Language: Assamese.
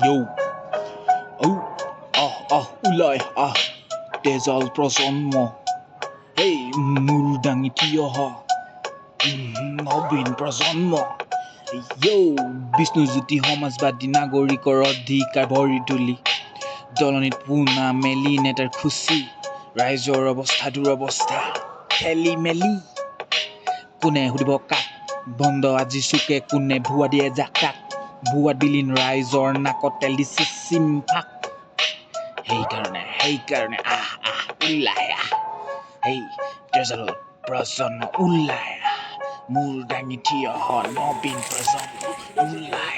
Yo, ulai, তেজাল প্ৰজন্ম, এই মূৰ দাঙি থিয় হ, নবীন প্ৰজন্ম, বিষ্ণুজ্যোতি সমাজবাদী নাগৰিকৰ অধিকাৰ ভৰি তুলি, দলনিত পোনা মেলি নেতাৰ খুচি, ৰাইজৰ অৱস্থা দুৰৱস্থা, খেলি মেলি, কোনে সুধিব কাক, বন্ধ আজি চুকে কোনে ভুৱা দিয়ে জাকাক, ভুৱা বিলীন ৰাইজৰ নাকত তেল দিছে চিমফাক, সেইকাৰণে ওলাই সেই তেজাল প্ৰজন্ম ওলাই মূৰ দাঙি থিয় হ, নবীন প্ৰজন্ম ওলাই